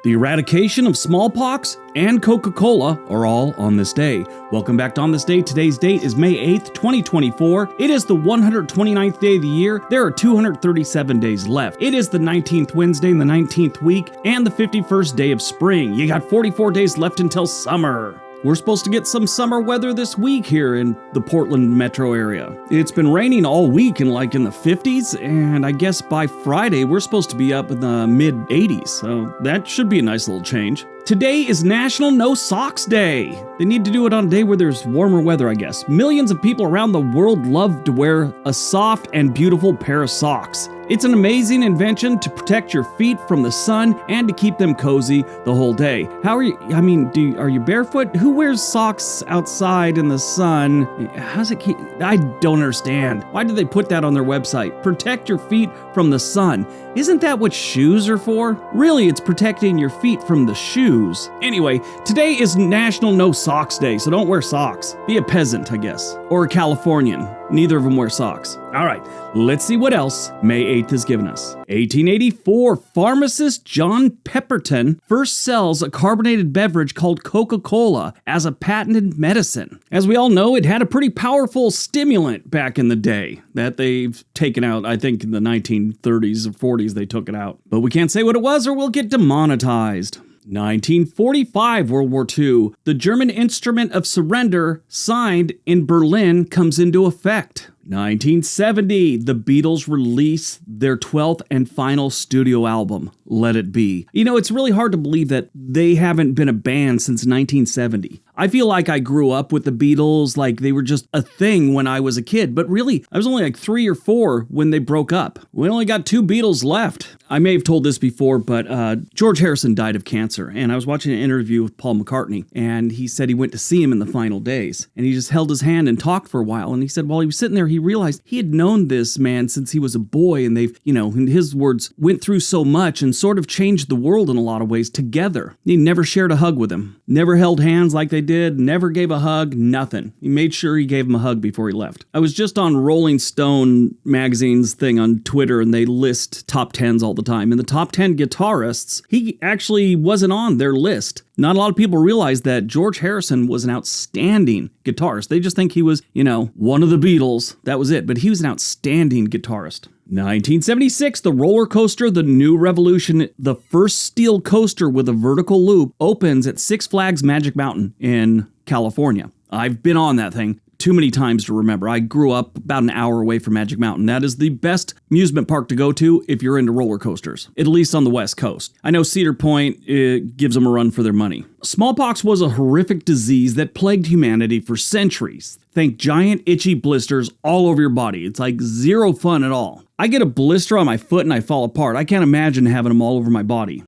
The eradication of smallpox and Coca-Cola are all on this day. Welcome back to On This Day. Today's date is May 8th, 2024. It is the 129th day of the year. There are 237 days left. It is the 19th Wednesday in the 19th week and the 51st day of spring. You got 44 days left until summer. We're supposed to get some summer weather this week here in the Portland metro area. It's been raining all week in the 50s, and I guess by Friday we're supposed to be up in the mid 80s, so that should be a nice little change. Today is National No Socks Day. They need to do it on a day where there's warmer weather, I guess. Millions of people around the world love to wear a soft and beautiful pair of socks. It's an amazing invention to protect your feet from the sun and to keep them cozy the whole day. How are you? Are you barefoot? Who wears socks outside in the sun? How's it keep? I don't understand. Why did they put that on their website? Protect your feet from the sun. Isn't that what shoes are for? Really, it's protecting your feet from the shoes. Anyway, today is National No Socks Day, so don't wear socks. Be a peasant, I guess. Or a Californian. Neither of them wear socks. All right, let's see what else May 8th has given us. 1884, pharmacist John Pemberton first sells a carbonated beverage called Coca-Cola as a patented medicine. As we all know, it had a pretty powerful stimulant back in the day that they've taken out. I think in the 1930s or 40s they took it out. But we can't say what it was or we'll get demonetized. 1945, World War II. The German Instrument of Surrender, signed in Berlin, comes into effect. 1970, the Beatles release their 12th and final studio album, Let It Be. You know, it's really hard to believe that they haven't been a band since 1970. I feel like I grew up with the Beatles, like they were just a thing when I was a kid, but really, I was only like 3 or 4 when they broke up. We only got 2 Beatles left. I may have told this before, but George Harrison died of cancer, and I was watching an interview with Paul McCartney, and he said he went to see him in the final days, and he just held his hand and talked for a while, and he said while he was sitting there, he realized he had known this man since he was a boy, and they've, in his words, went through so much and sort of changed the world in a lot of ways together. He never shared a hug with him, never held hands like they did, never gave a hug, nothing. He made sure he gave him a hug before he left. I was just on Rolling Stone magazine's thing on Twitter, and they list top 10s all the time. In the top 10 guitarists, he actually wasn't on their list. Not a lot of people realize that George Harrison was an outstanding guitarist. They just think he was, one of the Beatles. That was it. But he was an outstanding guitarist. 1976, the roller coaster, The New Revolution, the first steel coaster with a vertical loop, opens at Six Flags Magic Mountain in California. I've been on that thing too many times to remember. I grew up about an hour away from Magic Mountain. That is the best amusement park to go to if you're into roller coasters, at least on the West Coast. I know Cedar Point gives them a run for their money. Smallpox was a horrific disease that plagued humanity for centuries. Think giant itchy blisters all over your body. It's like zero fun at all. I get a blister on my foot and I fall apart. I can't imagine having them all over my body.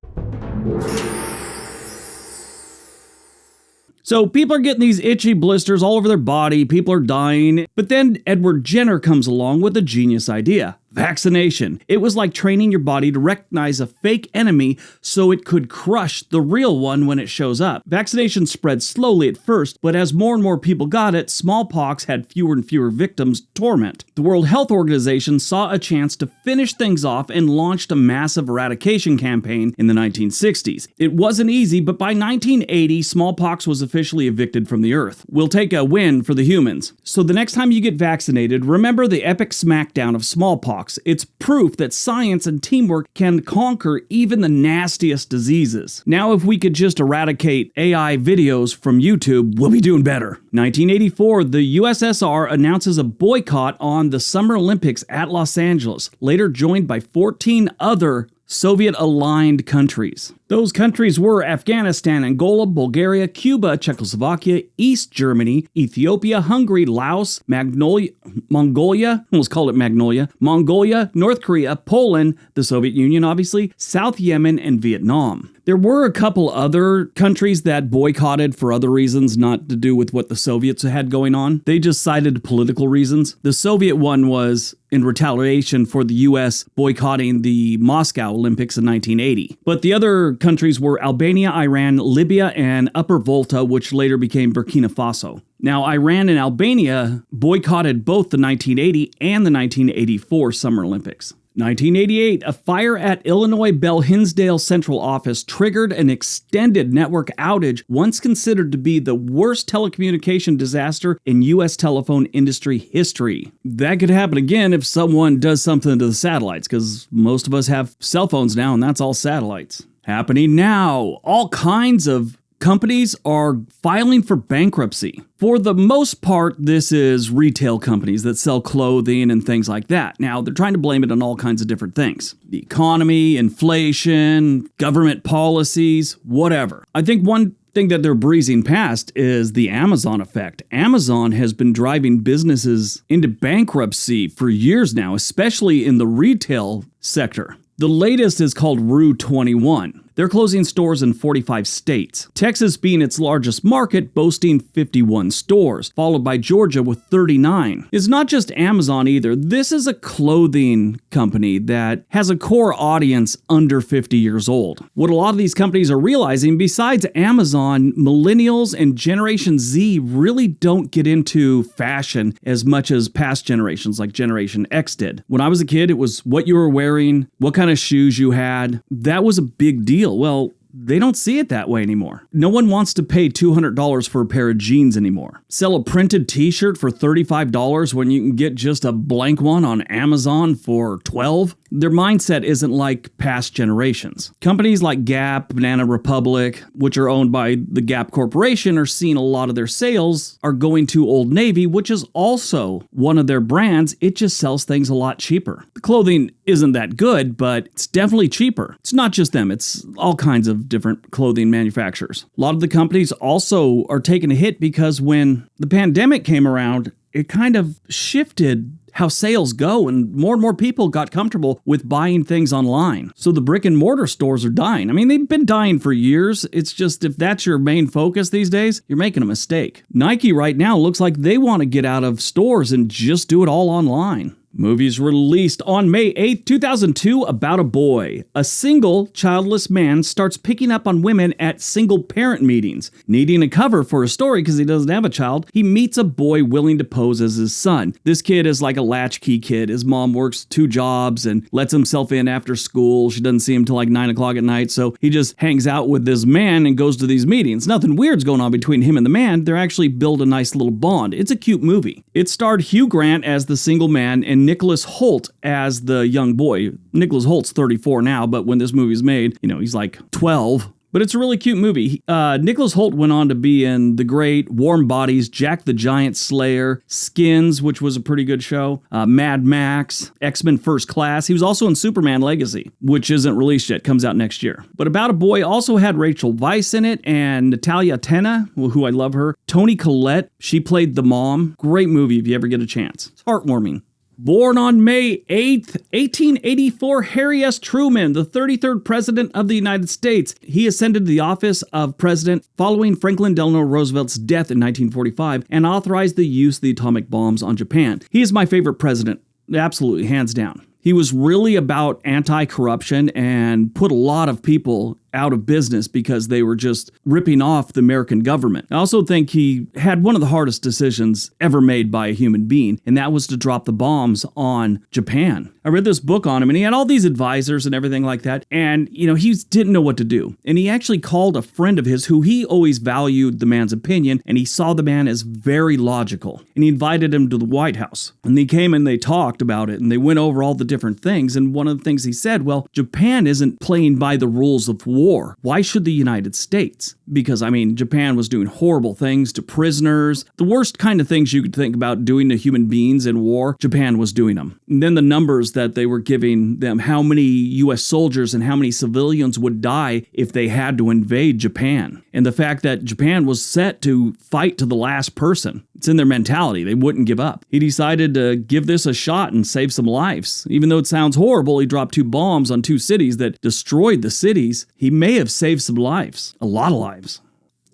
So people are getting these itchy blisters all over their body, people are dying, but then Edward Jenner comes along with a genius idea. Vaccination. It was like training your body to recognize a fake enemy so it could crush the real one when it shows up. Vaccination spread slowly at first, but as more and more people got it, smallpox had fewer and fewer victims to torment. The World Health Organization saw a chance to finish things off and launched a massive eradication campaign in the 1960s. It wasn't easy, but by 1980, smallpox was officially evicted from the earth. We'll take a win for the humans. So the next time you get vaccinated, remember the epic smackdown of smallpox. It's proof that science and teamwork can conquer even the nastiest diseases. Now, if we could just eradicate AI videos from YouTube, we'll be doing better. 1984, the USSR announces a boycott on the Summer Olympics at Los Angeles, later joined by 14 other Soviet-aligned countries. Those countries were Afghanistan, Angola, Bulgaria, Cuba, Czechoslovakia, East Germany, Ethiopia, Hungary, Laos, Mongolia, almost called it Magnolia, Mongolia, North Korea, Poland, the Soviet Union, obviously, South Yemen, and Vietnam. There were a couple other countries that boycotted for other reasons, not to do with what the Soviets had going on. They just cited political reasons. The Soviet one was in retaliation for the U.S. boycotting the Moscow Olympics in 1980. But the other countries were Albania, Iran, Libya, and Upper Volta, which later became Burkina Faso. Now, Iran and Albania boycotted both the 1980 and the 1984 Summer Olympics. 1988, a fire at Illinois Bell Hinsdale Central Office triggered an extended network outage, once considered to be the worst telecommunication disaster in U.S. telephone industry history. That could happen again if someone does something to the satellites, because most of us have cell phones now, and that's all satellites. Happening now, all kinds of companies are filing for bankruptcy. For the most part, this is retail companies that sell clothing and things like that. Now, they're trying to blame it on all kinds of different things. The economy, inflation, government policies, whatever. I think one thing that they're breezing past is the Amazon effect. Amazon has been driving businesses into bankruptcy for years now, especially in the retail sector. The latest is called Rue 21. They're closing stores in 45 states, Texas being its largest market, boasting 51 stores, followed by Georgia with 39. It's not just Amazon either. This is a clothing company that has a core audience under 50 years old. What a lot of these companies are realizing, besides Amazon, millennials and Generation Z really don't get into fashion as much as past generations like Generation X did. When I was a kid, it was what you were wearing, what kind of shoes you had. That was a big deal. Well, they don't see it that way anymore. No one wants to pay $200 for a pair of jeans anymore. Sell a printed t-shirt for $35 when you can get just a blank one on Amazon for $12. Their mindset isn't like past generations. Companies like Gap, Banana Republic, which are owned by the Gap Corporation, are seeing a lot of their sales are going to Old Navy, which is also one of their brands. It just sells things a lot cheaper. The clothing isn't that good, but it's definitely cheaper. It's not just them. It's all kinds of different clothing manufacturers. A lot of the companies also are taking a hit because when the pandemic came around, it kind of shifted how sales go, and more people got comfortable with buying things online. So the brick and mortar stores are dying. I mean, they've been dying for years. It's just if that's your main focus these days, you're making a mistake. Nike right now looks like they want to get out of stores and just do it all online. Movies released on May 8th, 2002, about a boy. A single, childless man starts picking up on women at single-parent meetings. Needing a cover for a story because he doesn't have a child, he meets a boy willing to pose as his son. This kid is like a latchkey kid. His mom works 2 jobs and lets himself in after school. She doesn't see him till like 9 o'clock at night, so he just hangs out with this man and goes to these meetings. Nothing weird's going on between him and the man. They're actually build a nice little bond. It's a cute movie. It starred Hugh Grant as the single man and Nicholas Hoult as the young boy. Nicholas Holt's 34 now, but when this movie's made, he's like 12. But it's a really cute movie. Nicholas Hoult went on to be in The Great, Warm Bodies, Jack the Giant Slayer, Skins, which was a pretty good show, Mad Max, X-Men First Class. He was also in Superman Legacy, which isn't released yet, comes out next year. But About a Boy also had Rachel Weisz in it, and Natalia Tena, who I love her. Toni Collette, she played the mom. Great movie if you ever get a chance. It's heartwarming. Born on May 8th, 1884, Harry S. Truman, the 33rd President of the United States. He ascended to the office of President following Franklin Delano Roosevelt's death in 1945 and authorized the use of the atomic bombs on Japan. He is my favorite president, absolutely, hands down. He was really about anti-corruption and put a lot of people out of business because they were just ripping off the American government. I also think he had one of the hardest decisions ever made by a human being, and that was to drop the bombs on Japan. I read this book on him, and he had all these advisors and everything like that, and, he didn't know what to do. And he actually called a friend of his who he always valued the man's opinion, and he saw the man as very logical. And he invited him to the White House. And they came and they talked about it, and they went over all the different things, and one of the things he said, well, Japan isn't playing by the rules of war. Why should the United States? Because, Japan was doing horrible things to prisoners. The worst kind of things you could think about doing to human beings in war, Japan was doing them. And then the numbers that they were giving them, how many U.S. soldiers and how many civilians would die if they had to invade Japan. And the fact that Japan was set to fight to the last person. It's in their mentality. They wouldn't give up. He decided to give this a shot and save some lives. Even though it sounds horrible, he dropped 2 bombs on 2 cities that destroyed the cities. He may have saved some lives. A lot of lives.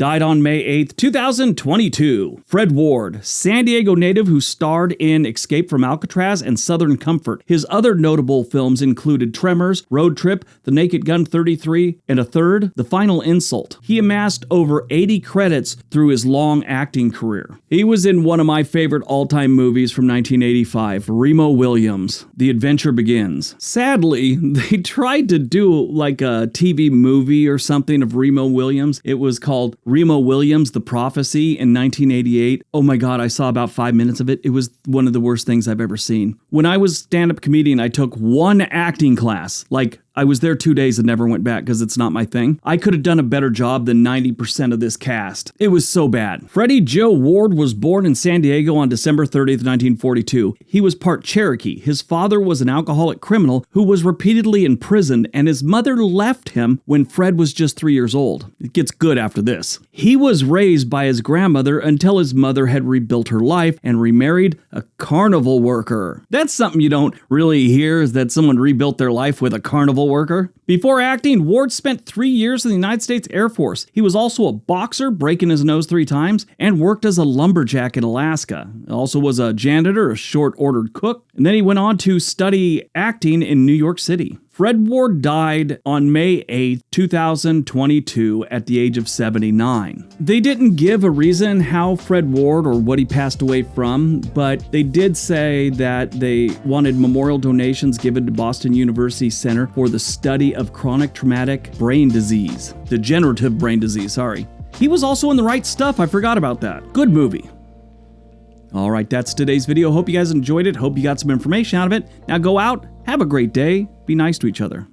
died on May 8th, 2022. Fred Ward, San Diego native who starred in Escape from Alcatraz and Southern Comfort. His other notable films included Tremors, Road Trip, The Naked Gun 33, and a third, The Final Insult. He amassed over 80 credits through his long acting career. He was in one of my favorite all-time movies from 1985, Remo Williams, The Adventure Begins. Sadly, they tried to do like a TV movie or something of Remo Williams. It was called Remo Williams, The Prophecy in 1988. Oh my God, I saw about 5 minutes of it. It was one of the worst things I've ever seen. When I was stand-up comedian, I took one acting class. Like, I was there 2 days and never went back because it's not my thing. I could have done a better job than 90% of this cast. It was so bad. Freddie Joe Ward was born in San Diego on December 30th, 1942. He was part Cherokee. His father was an alcoholic criminal who was repeatedly imprisoned, and his mother left him when Fred was just 3 years old. It gets good after this. He was raised by his grandmother until his mother had rebuilt her life and remarried a carnival worker. That's something you don't really hear, is that someone rebuilt their life with a carnival worker. Before acting, Ward spent 3 years in the United States Air Force. He was also a boxer, breaking his nose 3 times, and worked as a lumberjack in Alaska. Also was a janitor, a short-ordered cook, and then he went on to study acting in New York City. Fred Ward died on May 8, 2022 at the age of 79. They didn't give a reason how Fred Ward or what he passed away from, but they did say that they wanted memorial donations given to Boston University Center for the Study of Chronic Traumatic Brain Disease. Degenerative brain disease, sorry. He was also in The Right Stuff, I forgot about that. Good movie. All right, that's today's video. Hope you guys enjoyed it. Hope you got some information out of it. Now go out, have a great day, be nice to each other.